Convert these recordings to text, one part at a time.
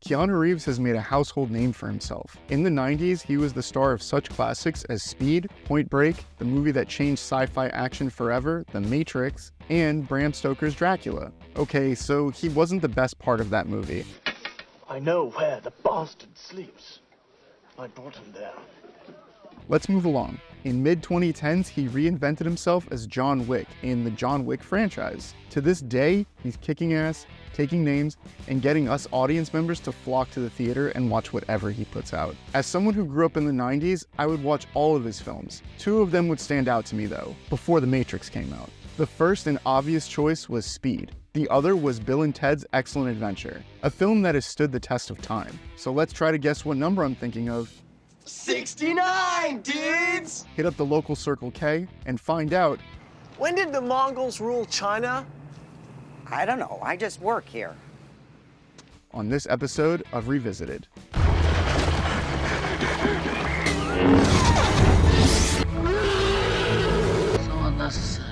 Keanu Reeves has made a household name for himself. In the 90s, he was the star of such classics as Speed, Point Break, the movie that changed sci-fi action forever, The Matrix, and Bram Stoker's Dracula. Okay, so he wasn't the best part of that movie. I know where the bastard sleeps. I brought him there. Let's move along. In mid-2010s, he reinvented himself as John Wick in the John Wick franchise. To this day, he's kicking ass, taking names, and getting us audience members to flock to the theater and watch whatever he puts out. As someone who grew up in the 90s, I would watch all of his films. Two of them would stand out to me though, before The Matrix came out. The first and obvious choice was Speed. The other was Bill and Ted's Excellent Adventure, a film that has stood the test of time. So let's try to guess what number I'm thinking of. 69, dudes! Hit up the local Circle K and find out. When did the Mongols rule China? I don't know, I just work here. On this episode of Revisited. So unnecessary.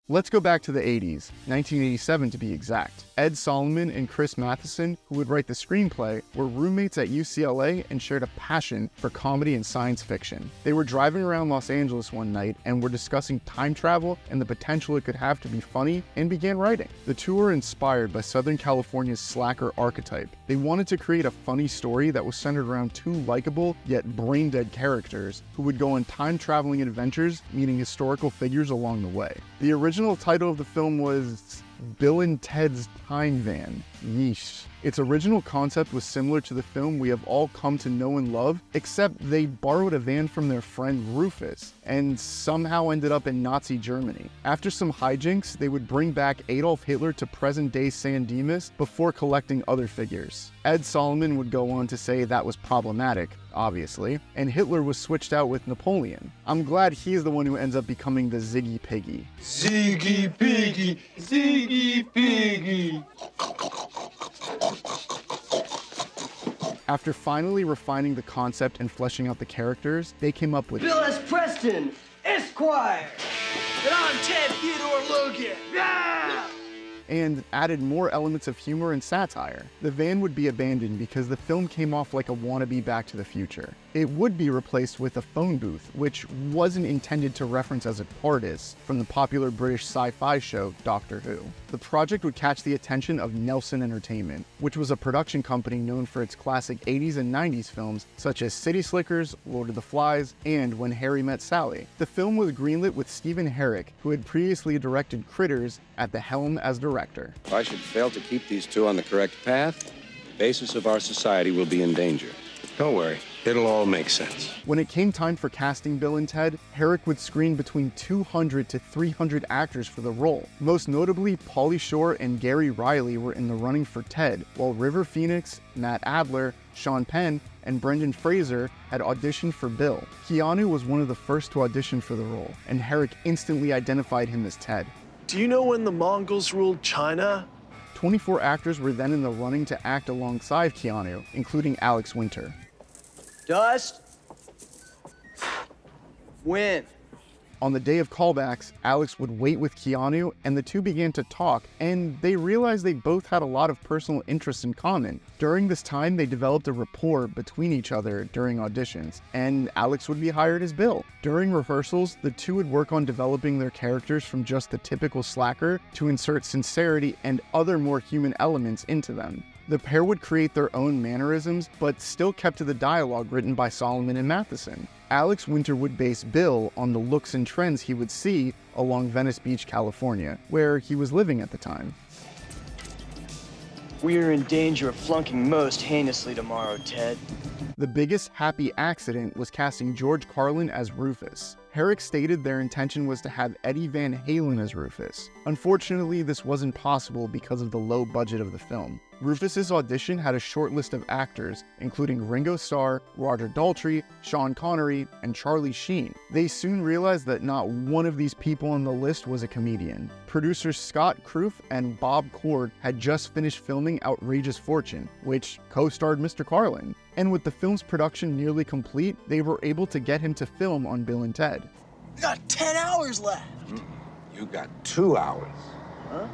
Let's go back to the 80s, 1987 to be exact. Ed Solomon and Chris Matheson, who would write the screenplay, were roommates at UCLA and shared a passion for comedy and science fiction. They were driving around Los Angeles one night and were discussing time travel and the potential it could have to be funny, and began writing. The two were inspired by Southern California's slacker archetype. They wanted to create a funny story that was centered around two likable yet brain-dead characters who would go on time-traveling adventures, meeting historical figures along the way. The original title of the film was Bill and Ted's Time Van. Yeesh. Its original concept was similar to the film we have all come to know and love, except they borrowed a van from their friend Rufus, and somehow ended up in Nazi Germany. After some hijinks, they would bring back Adolf Hitler to present-day San Dimas before collecting other figures. Ed Solomon would go on to say that was problematic, obviously, and Hitler was switched out with Napoleon. I'm glad he's the one who ends up becoming the Ziggy Piggy. Ziggy Piggy, Ziggy Piggy. After finally refining the concept and fleshing out the characters, they came up with Bill S. Preston, Esquire. And I'm Ted Theodore Logan. Yeah! and added more elements of humor and satire. The van would be abandoned because the film came off like a wannabe Back to the Future. It would be replaced with a phone booth, which wasn't intended to reference as a TARDIS from the popular British sci-fi show Doctor Who. The project would catch the attention of Nelson Entertainment, which was a production company known for its classic 80s and 90s films such as City Slickers, Lord of the Flies, and When Harry Met Sally. The film was greenlit with Stephen Herrick, who had previously directed Critters, at the helm as director. If I should fail to keep these two on the correct path, the basis of our society will be in danger. Don't worry, it'll all make sense. When it came time for casting Bill and Ted, Herrick would screen between 200 to 300 actors for the role. Most notably, Pauly Shore and Gary Riley were in the running for Ted, while River Phoenix, Matt Adler, Sean Penn, and Brendan Fraser had auditioned for Bill. Keanu was one of the first to audition for the role, and Herrick instantly identified him as Ted. Do you know when the Mongols ruled China? 24 actors were then in the running to act alongside Keanu, including Alex Winter. Dust. Win. On the day of callbacks, Alex would wait with Keanu, and the two began to talk, and they realized they both had a lot of personal interests in common. During this time, they developed a rapport between each other during auditions, and Alex would be hired as Bill. During rehearsals, the two would work on developing their characters from just the typical slacker to insert sincerity and other more human elements into them. The pair would create their own mannerisms, but still kept to the dialogue written by Solomon and Matheson. Alex Winter would base Bill on the looks and trends he would see along Venice Beach, California, where he was living at the time. We are in danger of flunking most heinously tomorrow, Ted. The biggest happy accident was casting George Carlin as Rufus. Herrick stated their intention was to have Eddie Van Halen as Rufus. Unfortunately, this wasn't possible because of the low budget of the film. Rufus's audition had a short list of actors, including Ringo Starr, Roger Daltrey, Sean Connery, and Charlie Sheen. They soon realized that not one of these people on the list was a comedian. Producers Scott Kroof and Bob Cord had just finished filming Outrageous Fortune, which co-starred Mr. Carlin. And with the film's production nearly complete, they were able to get him to film on Bill and Ted. We got 10 hours left. You got 2 hours. Huh?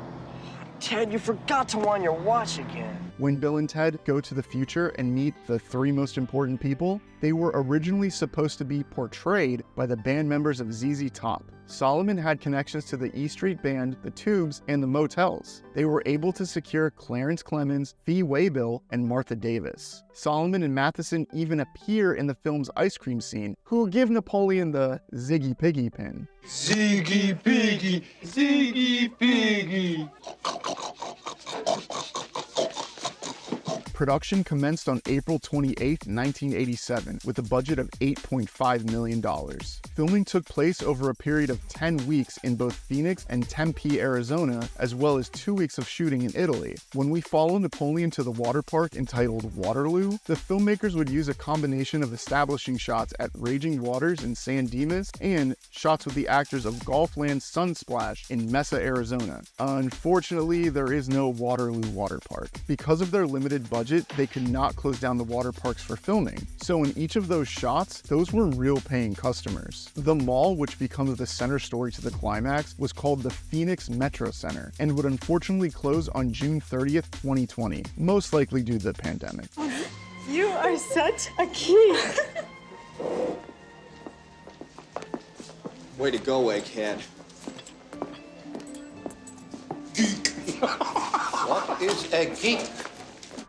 Ted, you forgot to wind your watch again. When Bill and Ted go to the future and meet the three most important people, they were originally supposed to be portrayed by the band members of ZZ Top. Solomon had connections to the E Street Band, the Tubes, and the Motels. They were able to secure Clarence Clemens, Fee Waybill, and Martha Davis. Solomon and Matheson even appear in the film's ice cream scene, who give Napoleon the Ziggy Piggy pin. Ziggy Piggy, Ziggy Piggy. Production commenced on April 28, 1987, with a budget of $8.5 million. Filming took place over a period of 10 weeks in both Phoenix and Tempe, Arizona, as well as 2 weeks of shooting in Italy. When we follow Napoleon to the water park entitled Waterloo, the filmmakers would use a combination of establishing shots at raging waters in San Dimas and shots with the actors of Golfland Sunsplash in Mesa, Arizona. Unfortunately, there is no Waterloo water park. Because of their limited budget, they could not close down the water parks for filming. So in each of those shots, those were real paying customers. The mall, which becomes the center story to the climax, was called the Phoenix Metro Center and would unfortunately close on June 30th, 2020, most likely due to the pandemic. You are such a key. Way to go, egghead. Geek. What is a geek?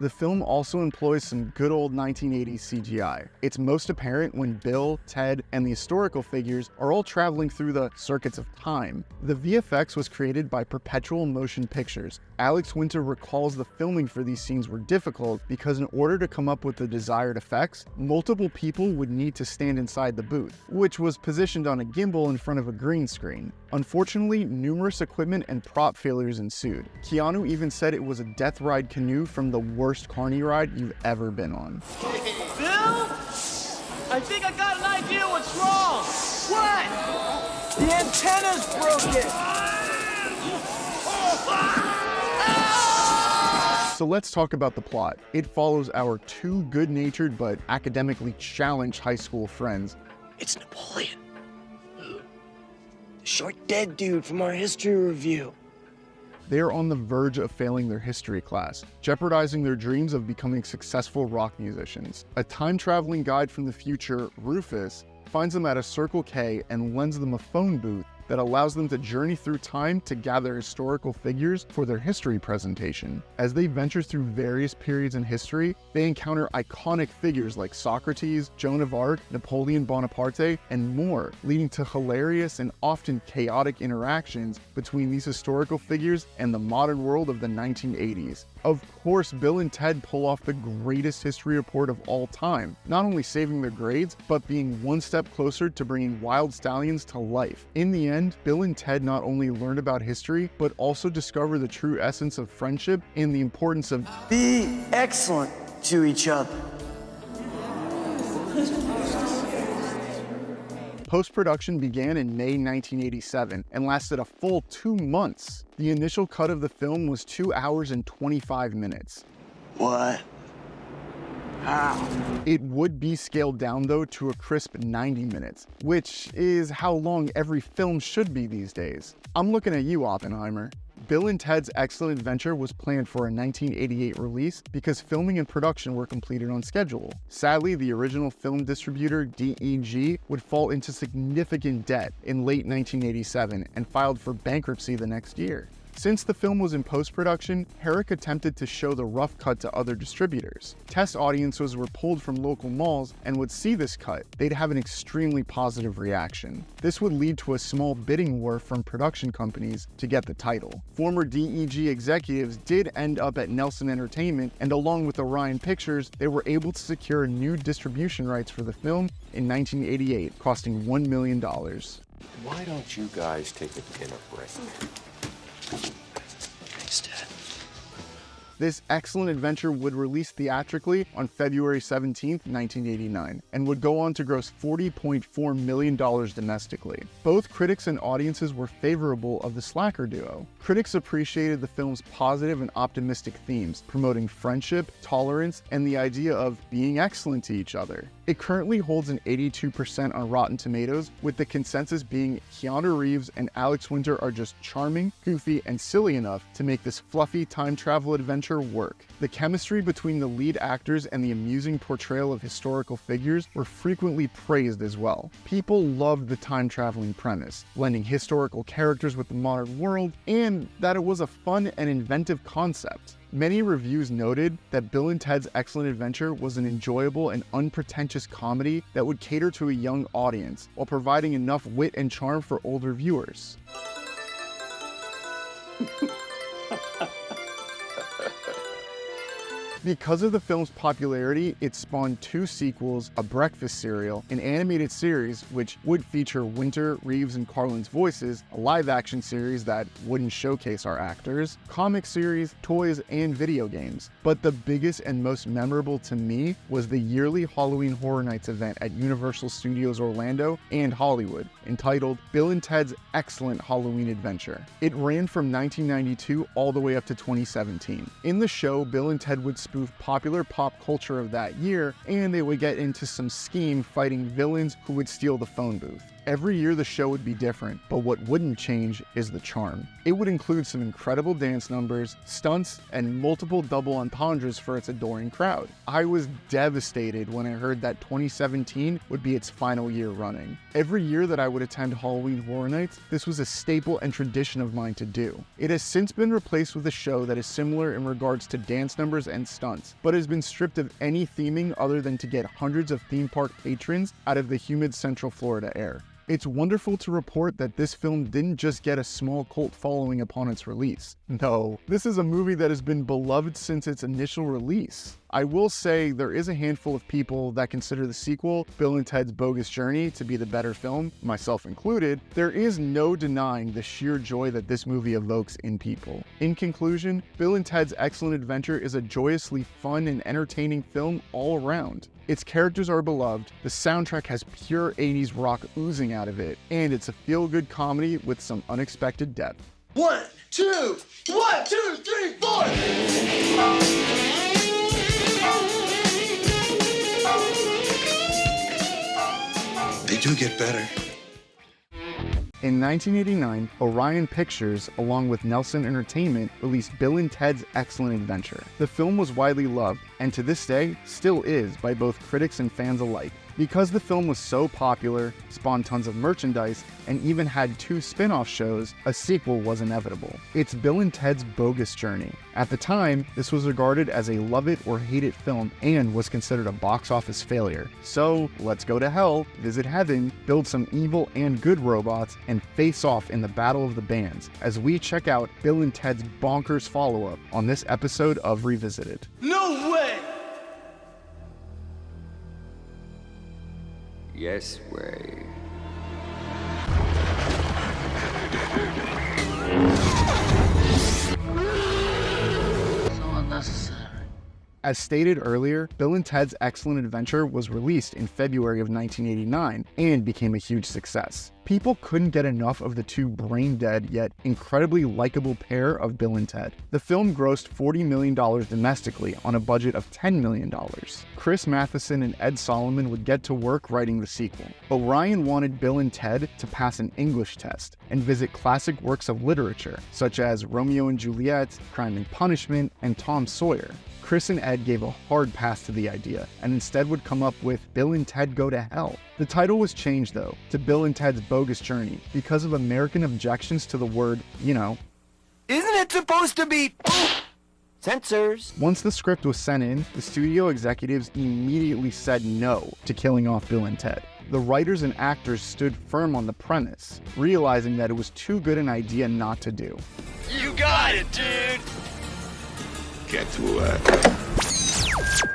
The film also employs some good old 1980s CGI. It's most apparent when Bill, Ted, and the historical figures are all traveling through the circuits of time. The VFX was created by Perpetual Motion Pictures. Alex Winter recalls the filming for these scenes were difficult because in order to come up with the desired effects, multiple people would need to stand inside the booth, which was positioned on a gimbal in front of a green screen. Unfortunately, numerous equipment and prop failures ensued. Keanu even said it was a death ride canoe from the worst carny ride you've ever been on. Bill? I think I got an idea what's wrong. What? The antenna's broken. So let's talk about the plot. It follows our two good-natured but academically challenged high school friends. It's Napoleon. The short dead dude from our history review. They are on the verge of failing their history class, jeopardizing their dreams of becoming successful rock musicians. A time-traveling guide from the future, Rufus, finds them at a Circle K and lends them a phone booth that allows them to journey through time to gather historical figures for their history presentation. As they venture through various periods in history, they encounter iconic figures like Socrates, Joan of Arc, Napoleon Bonaparte, and more, leading to hilarious and often chaotic interactions between these historical figures and the modern world of the 1980s. Of course, Bill and Ted pull off the greatest history report of all time, not only saving their grades, but being one step closer to bringing wild stallions to life. In the end, Bill and Ted not only learned about history, but also discover the true essence of friendship and the importance of Be excellent to each other. Post-production began in May 1987 and lasted a full 2 months. The initial cut of the film was 2 hours and 25 minutes. What? How? It would be scaled down though to a crisp 90 minutes, which is how long every film should be these days. I'm looking at you, Oppenheimer. Bill and Ted's Excellent Adventure was planned for a 1988 release because filming and production were completed on schedule. Sadly, the original film distributor, DEG, would fall into significant debt in late 1987 and filed for bankruptcy the next year. Since the film was in post-production, Herrick attempted to show the rough cut to other distributors. Test audiences were pulled from local malls and would see this cut. They'd have an extremely positive reaction. This would lead to a small bidding war from production companies to get the title. Former DEG executives did end up at Nelson Entertainment, and along with Orion Pictures, they were able to secure new distribution rights for the film in 1988, costing $1 million. Why don't you guys take a dinner break? Thanks, Dad. This Excellent Adventure would release theatrically on February 17, 1989, and would go on to gross $40.4 million domestically. Both critics and audiences were favorable of the slacker duo. Critics appreciated the film's positive and optimistic themes, promoting friendship, tolerance, and the idea of being excellent to each other. It currently holds an 82% on Rotten Tomatoes, with the consensus being Keanu Reeves and Alex Winter are just charming, goofy, and silly enough to make this fluffy time travel adventure work. The chemistry between the lead actors and the amusing portrayal of historical figures were frequently praised as well. People loved the time traveling premise, blending historical characters with the modern world, and that it was a fun and inventive concept. Many reviews noted that Bill and Ted's Excellent Adventure was an enjoyable and unpretentious comedy that would cater to a young audience, while providing enough wit and charm for older viewers. Because of the film's popularity, it spawned 2 sequels, a breakfast cereal, an animated series which would feature Winter, Reeves, and Carlin's voices, a live-action series that wouldn't showcase our actors, comic series, toys, and video games. But the biggest and most memorable to me was the yearly Halloween Horror Nights event at Universal Studios Orlando and Hollywood, entitled Bill and Ted's Excellent Halloween Adventure. It ran from 1992 all the way up to 2017. In the show, Bill and Ted would spoof popular pop culture of that year, and they would get into some scheme fighting villains who would steal the phone booth. Every year the show would be different, but what wouldn't change is the charm. It would include some incredible dance numbers, stunts, and multiple double entendres for its adoring crowd. I was devastated when I heard that 2017 would be its final year running. Every year that I would attend Halloween Horror Nights, this was a staple and tradition of mine to do. It has since been replaced with a show that is similar in regards to dance numbers and stunts, but has been stripped of any theming other than to get hundreds of theme park patrons out of the humid Central Florida air. It's wonderful to report that this film didn't just get a small cult following upon its release. No, this is a movie that has been beloved since its initial release. I will say there is a handful of people that consider the sequel, Bill and Ted's Bogus Journey, to be the better film, myself included. There is no denying the sheer joy that this movie evokes in people. In conclusion, Bill and Ted's Excellent Adventure is a joyously fun and entertaining film all around. Its characters are beloved, the soundtrack has pure 80s rock oozing out of it, and it's a feel-good comedy with some unexpected depth. 1, 2, 1, 2, 3, 4! They do get better. In 1989, Orion Pictures, along with Nelson Entertainment, released Bill and Ted's Excellent Adventure. The film was widely loved, and to this day, still is by both critics and fans alike. Because the film was so popular, spawned tons of merchandise, and even had 2 spin-off shows, a sequel was inevitable. It's Bill and Ted's Bogus Journey. At the time, this was regarded as a love it or hate it film and was considered a box office failure. So, let's go to hell, visit heaven, build some evil and good robots, and face off in the Battle of the Bands as we check out Bill and Ted's bonkers follow-up on this episode of Revisited. No way! Yes way. So unnecessary. As stated earlier, Bill and Ted's Excellent Adventure was released in February of 1989 and became a huge success. People couldn't get enough of the 2 brain-dead yet incredibly likable pair of Bill and Ted. The film grossed $40 million domestically on a budget of $10 million. Chris Matheson and Ed Solomon would get to work writing the sequel. Orion wanted Bill and Ted to pass an English test and visit classic works of literature, such as Romeo and Juliet, Crime and Punishment, and Tom Sawyer. Chris and Ed gave a hard pass to the idea, and instead would come up with Bill and Ted Go to Hell. The title was changed, though, to Bill and Ted's Bogus Journey because of American objections to the word, you know. Isn't it supposed to be... Censors. Once the script was sent in, the studio executives immediately said no to killing off Bill and Ted. The writers and actors stood firm on the premise, realizing that it was too good an idea not to do. You got it, dude! Get to work.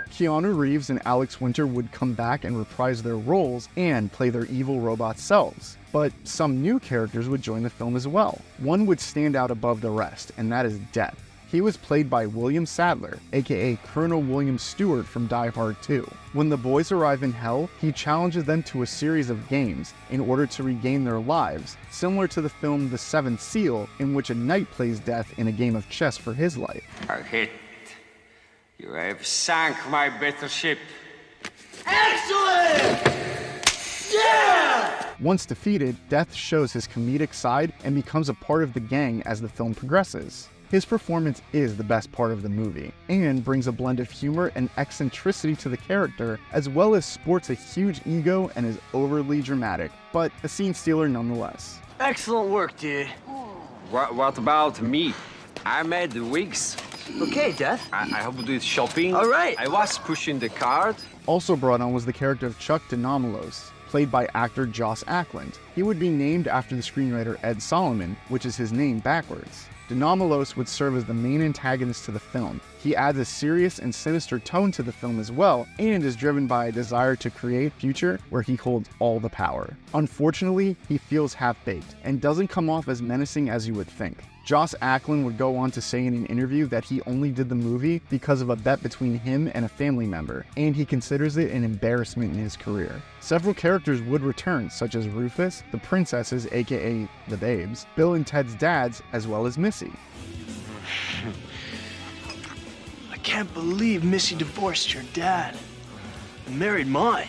Keanu Reeves and Alex Winter would come back and reprise their roles and play their evil robot selves. But some new characters would join the film as well. One would stand out above the rest, and that is Death. He was played by William Sadler, aka Colonel William Stewart from Die Hard 2. When the boys arrive in Hell, he challenges them to a series of games in order to regain their lives, similar to the film The Seventh Seal, in which a knight plays Death in a game of chess for his life. A hit. You have sunk my battleship. Excellent! Yeah! Once defeated, Death shows his comedic side and becomes a part of the gang as the film progresses. His performance is the best part of the movie, and brings a blend of humor and eccentricity to the character, as well as sports a huge ego and is overly dramatic, but a scene stealer nonetheless. Excellent work, dude. What about me? I made the wigs. Okay, Death. I helped with shopping. All right. I was pushing the cart. Also brought on was the character of Chuck Denomalos, played by actor Joss Ackland. He would be named after the screenwriter Ed Solomon, which is his name backwards. Denomalos would serve as the main antagonist to the film. He adds a serious and sinister tone to the film as well, and is driven by a desire to create a future where he holds all the power. Unfortunately, he feels half-baked, and doesn't come off as menacing as you would think. Joss Ackland would go on to say in an interview that he only did the movie because of a bet between him and a family member, and he considers it an embarrassment in his career. Several characters would return, such as Rufus, the princesses aka the babes, Bill and Ted's dads, as well as Missy. I can't believe Missy divorced your dad and married mine.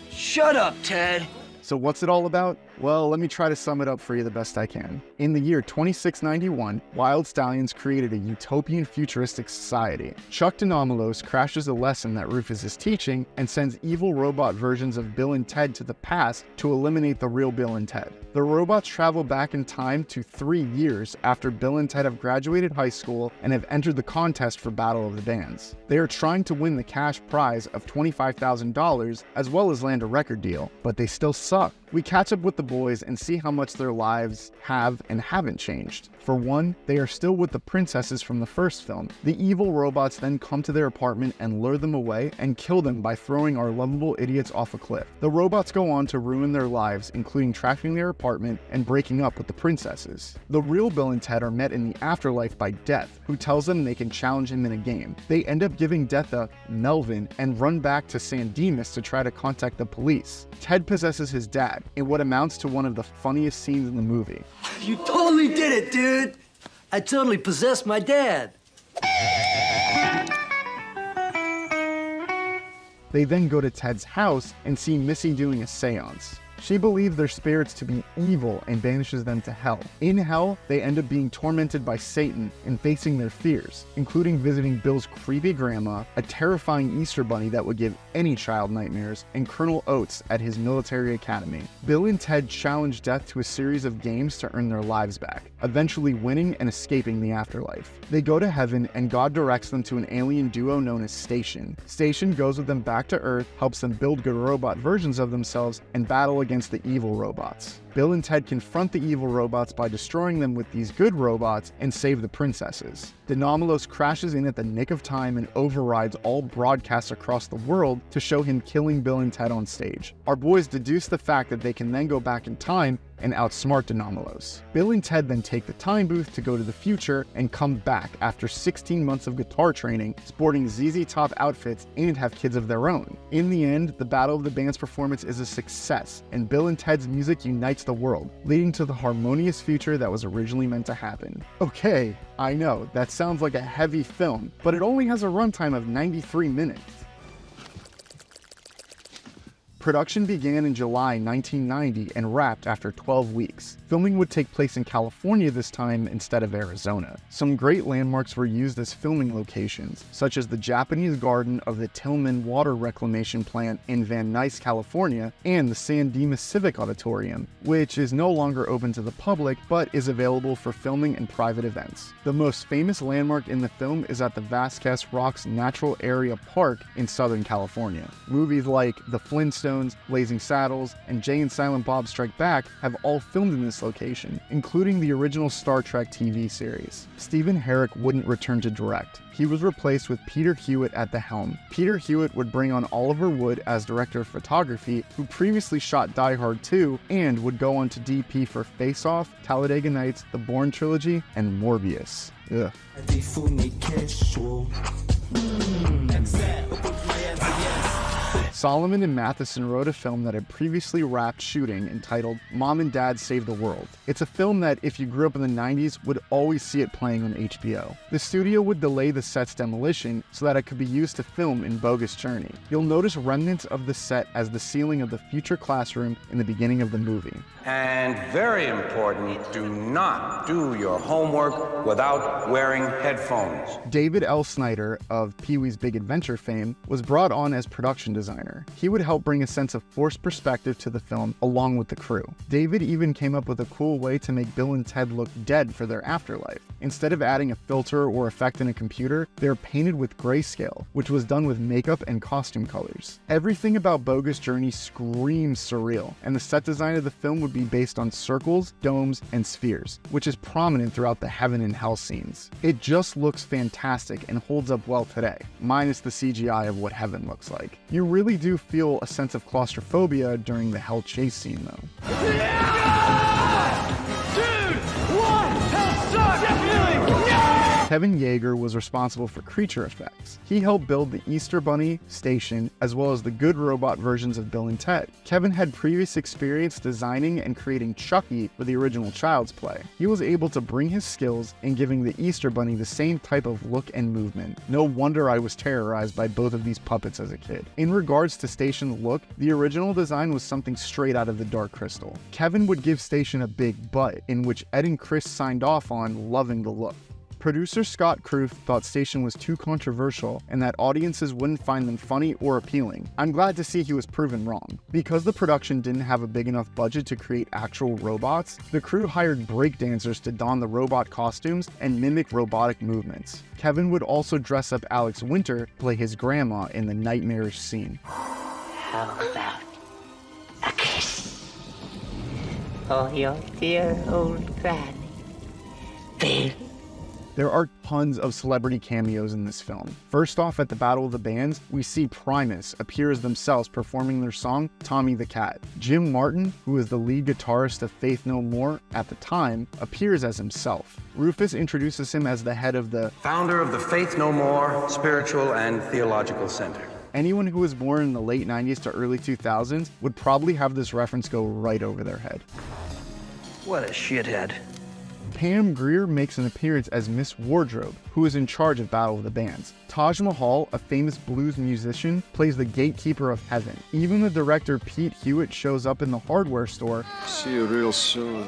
Shut up, Ted. So what's it all about? Well, let me try to sum it up for you the best I can. In the year 2691, Wild Stallions created a utopian futuristic society. Chuck Denomalos crashes a lesson that Rufus is teaching and sends evil robot versions of Bill and Ted to the past to eliminate the real Bill and Ted. The robots travel back in time to 3 years after Bill and Ted have graduated high school and have entered the contest for Battle of the Bands. They are trying to win the cash prize of $25,000 as well as land a record deal, but they still suck. We catch up with the boys and see how much their lives have and haven't changed. For one, they are still with the princesses from the first film. The evil robots then come to their apartment and lure them away and kill them by throwing our lovable idiots off a cliff. The robots go on to ruin their lives, including trashing their apartment and breaking up with the princesses. The real Bill and Ted are met in the afterlife by Death, who tells them they can challenge him in a game. They end up giving Death a Melvin and run back to San Dimas to try to contact the police. Ted possesses his dad in what amounts to one of the funniest scenes in the movie. You totally did it, dude. I totally possessed my dad. They then go to Ted's house and see Missy doing a seance. She believes their spirits to be evil and banishes them to hell. In hell, they end up being tormented by Satan and facing their fears, including visiting Bill's creepy grandma, a terrifying Easter bunny that would give any child nightmares, and Colonel Oates at his military academy. Bill and Ted challenge Death to a series of games to earn their lives back, eventually winning and escaping the afterlife. They go to heaven and God directs them to an alien duo known as Station. Station goes with them back to Earth, helps them build good robot versions of themselves, and battle against the evil robots. Bill and Ted confront the evil robots by destroying them with these good robots and save the princesses. Denomalos crashes in at the nick of time and overrides all broadcasts across the world to show him killing Bill and Ted on stage. Our boys deduce the fact that they can then go back in time and outsmart Denomalos. Bill and Ted then take the time booth to go to the future and come back after 16 months of guitar training, sporting ZZ Top outfits and have kids of their own. In the end, the Battle of the Bands performance is a success, and Bill and Ted's music unites the world, leading to the harmonious future that was originally meant to happen. Okay, I know, that sounds like a heavy film, but it only has a runtime of 93 minutes. Production began in July 1990 and wrapped after 12 weeks. Filming would take place in California this time instead of Arizona. Some great landmarks were used as filming locations, such as the Japanese garden of the Tillman Water Reclamation Plant in Van Nuys, California, and the San Dimas Civic Auditorium, which is no longer open to the public but is available for filming and private events. The most famous landmark in the film is at the Vasquez Rocks Natural Area Park in Southern California. Movies like The Flintstones, Blazing Saddles, and Jay and Silent Bob Strike Back have all filmed in this location, including the original Star Trek TV series. Stephen Herrick wouldn't return to direct. He was replaced with Peter Hewitt at the helm. Peter Hewitt would bring on Oliver Wood as director of photography, who previously shot Die Hard 2 and would go on to DP for Face Off, Talladega Nights, The Bourne Trilogy, and Morbius. Ugh. Solomon and Matheson wrote a film that had previously wrapped shooting entitled Mom and Dad Save the World. It's a film that, if you grew up in the 90s, would always see it playing on HBO. The studio would delay the set's demolition so that it could be used to film in Bogus Journey. You'll notice remnants of the set as the ceiling of the future classroom in the beginning of the movie. And very important, do not do your homework without wearing headphones. David L. Snyder of Pee-wee's Big Adventure fame was brought on as production designer. He would help bring a sense of forced perspective to the film along with the crew. David even came up with a cool way to make Bill and Ted look dead for their afterlife. Instead of adding a filter or effect in a computer, they're painted with grayscale, which was done with makeup and costume colors. Everything about Bogus Journey screams surreal, and the set design of the film would be based on circles, domes, and spheres, which is prominent throughout the heaven and hell scenes. It just looks fantastic and holds up well today, minus the CGI of what heaven looks like. You really do feel a sense of claustrophobia during the hell chase scene though. Kevin Yeager was responsible for creature effects. He helped build the Easter Bunny, Station, as well as the good robot versions of Bill and Ted. Kevin had previous experience designing and creating Chucky for the original Child's Play. He was able to bring his skills in giving the Easter Bunny the same type of look and movement. No wonder I was terrorized by both of these puppets as a kid. In regards to Station's look, the original design was something straight out of the Dark Crystal. Kevin would give Station a big butt, in which Ed and Chris signed off on loving the look. Producer Scott Kruth thought Station was too controversial and that audiences wouldn't find them funny or appealing. I'm glad to see he was proven wrong. Because the production didn't have a big enough budget to create actual robots, the crew hired breakdancers to don the robot costumes and mimic robotic movements. Kevin would also dress up Alex Winter to play his grandma in the nightmarish scene. How about a kiss for your dear old granny, Bill? There are tons of celebrity cameos in this film. First off, at the Battle of the Bands, we see Primus appear as themselves performing their song, Tommy the Cat. Jim Martin, who is the lead guitarist of Faith No More at the time, appears as himself. Rufus introduces him as the head of the founder of the Faith No More Spiritual and Theological Center. Anyone who was born in the late 90s to early 2000s would probably have this reference go right over their head. What a shithead. Pam Grier makes an appearance as Miss Wardrobe, who is in charge of Battle of the Bands. Taj Mahal, a famous blues musician, plays the gatekeeper of heaven. Even the director Pete Hewitt shows up in the hardware store. See you real soon.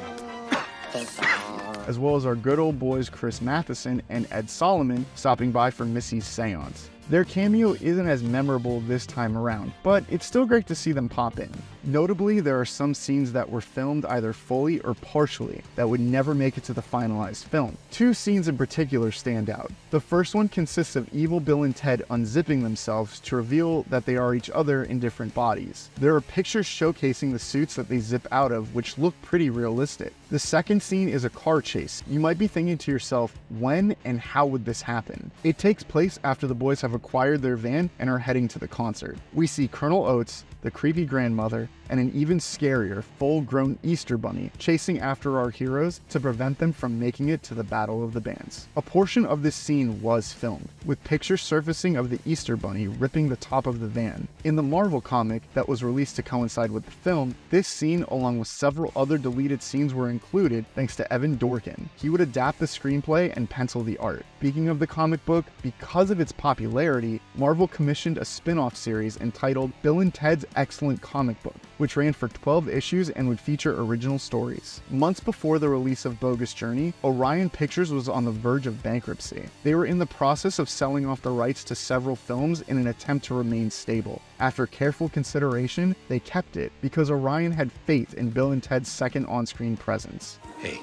As well as our good old boys Chris Matheson and Ed Solomon stopping by for Missy's seance. Their cameo isn't as memorable this time around, but it's still great to see them pop in. Notably, there are some scenes that were filmed either fully or partially that would never make it to the finalized film. Two scenes in particular stand out. The first one consists of evil Bill and Ted unzipping themselves to reveal that they are each other in different bodies. There are pictures showcasing the suits that they zip out of, which look pretty realistic. The second scene is a car chase. You might be thinking to yourself, when and how would this happen? It takes place after the boys have acquired their van and are heading to the concert. We see Colonel Oates, the creepy grandmother, and an even scarier full-grown Easter Bunny chasing after our heroes to prevent them from making it to the Battle of the Bands. A portion of this scene was filmed, with pictures surfacing of the Easter Bunny ripping the top of the van. In the Marvel comic that was released to coincide with the film, this scene along with several other deleted scenes were included thanks to Evan Dorkin. He would adapt the screenplay and pencil the art. Speaking of the comic book, because of its popularity, Marvel commissioned a spin-off series entitled Bill and Ted's Excellent Comic Book, which ran for 12 issues and would feature original stories. Months before the release of Bogus Journey, Orion Pictures was on the verge of bankruptcy. They were in the process of selling off the rights to several films in an attempt to remain stable. After careful consideration, they kept it because Orion had faith in Bill and Ted's second on-screen presence. Hey,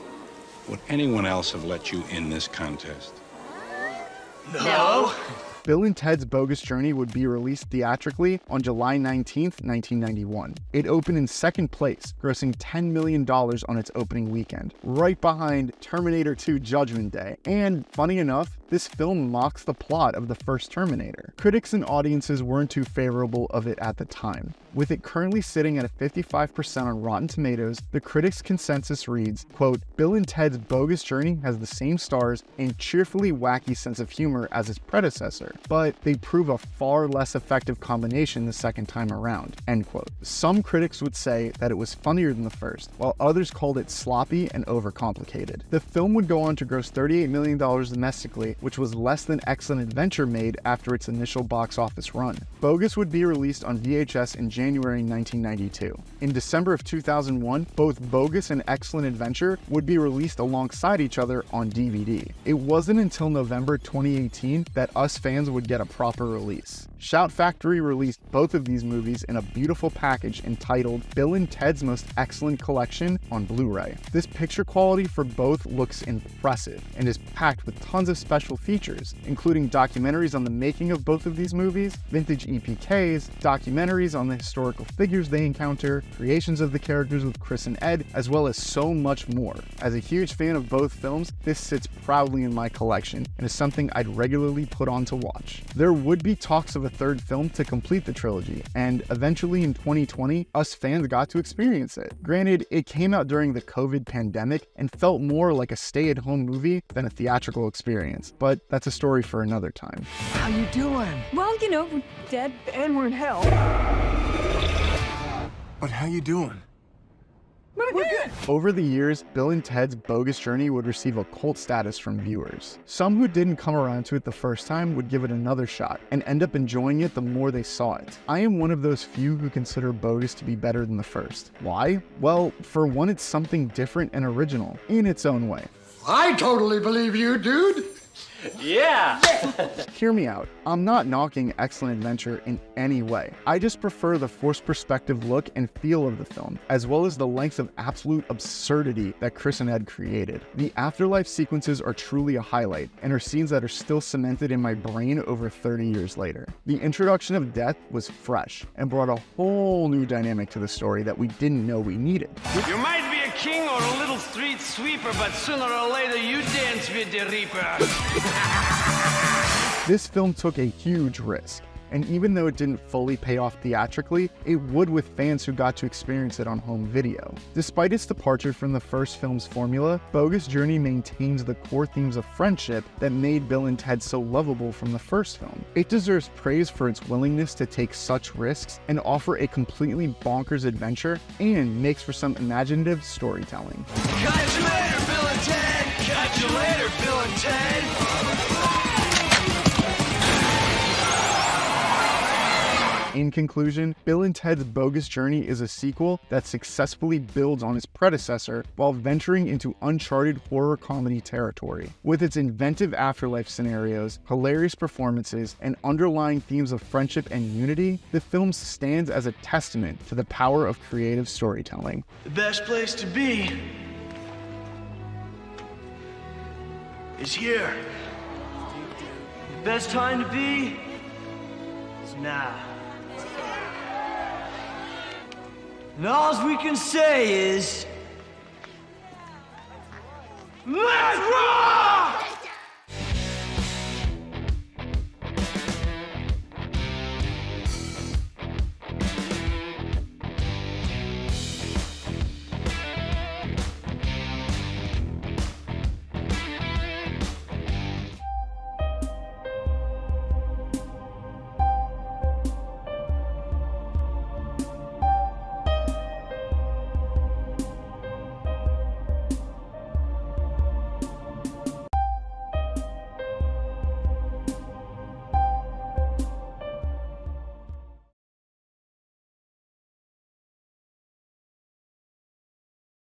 would anyone else have let you in this contest? No. Bill and Ted's Bogus Journey would be released theatrically on July 19th, 1991. It opened in second place, grossing $10 million on its opening weekend, right behind Terminator 2 Judgment Day. And funny enough, this film mocks the plot of the first Terminator. Critics and audiences weren't too favorable of it at the time. With it currently sitting at a 55% on Rotten Tomatoes, the critics' consensus reads, quote, "Bill and Ted's Bogus Journey has the same stars and cheerfully wacky sense of humor as its predecessor, but they prove a far less effective combination the second time around," end quote. Some critics would say that it was funnier than the first, while others called it sloppy and overcomplicated. The film would go on to gross $38 million domestically, which was less than Excellent Adventure made after its initial box office run. Bogus would be released on VHS in January 1992. In December of 2001, both Bogus and Excellent Adventure would be released alongside each other on DVD. It wasn't until November 2018 that us fans would get a proper release. Shout Factory released both of these movies in a beautiful package entitled Bill and Ted's Most Excellent Collection on Blu-ray. This picture quality for both looks impressive and is packed with tons of special features, including documentaries on the making of both of these movies, vintage EPKs, documentaries on the historical figures they encounter, creations of the characters with Chris and Ed, as well as so much more. As a huge fan of both films, this sits proudly in my collection and is something I'd regularly put on to watch. There would be talks of a third film to complete the trilogy, and eventually in 2020, us fans got to experience it. Granted, it came out during the COVID pandemic and felt more like a stay-at-home movie than a theatrical experience, but that's a story for another time. How you doing? Well, you know, we're dead. And we're in hell. But how you doing? We're good. Over the years, Bill and Ted's Bogus Journey would receive a cult status from viewers. Some who didn't come around to it the first time would give it another shot and end up enjoying it the more they saw it. I am one of those few who consider Bogus to be better than the first. Why? Well, for one, it's something different and original in its own way. I totally believe you, dude. Yeah. Hear me out. I'm not knocking Excellent Adventure in any way. I just prefer the forced perspective look and feel of the film, as well as the lengths of absolute absurdity that Chris and Ed created. The afterlife sequences are truly a highlight, and are scenes that are still cemented in my brain over 30 years later. The introduction of death was fresh, and brought a whole new dynamic to the story that we didn't know we needed. You might be a king or a little street sweeper, but sooner or later you dance with the Reaper. This film took a huge risk, and even though it didn't fully pay off theatrically, it would with fans who got to experience it on home video. Despite its departure from the first film's formula, Bogus Journey maintains the core themes of friendship that made Bill and Ted so lovable from the first film. It deserves praise for its willingness to take such risks and offer a completely bonkers adventure, and makes for some imaginative storytelling. Catch you later, Bill and Ted! Catch you later, Bill and Ted! In conclusion, Bill and Ted's Bogus Journey is a sequel that successfully builds on its predecessor while venturing into uncharted horror comedy territory. With its inventive afterlife scenarios, hilarious performances, and underlying themes of friendship and unity, the film stands as a testament to the power of creative storytelling. The best place to be is here. The best time to be is now. And all we can say is, let's roll!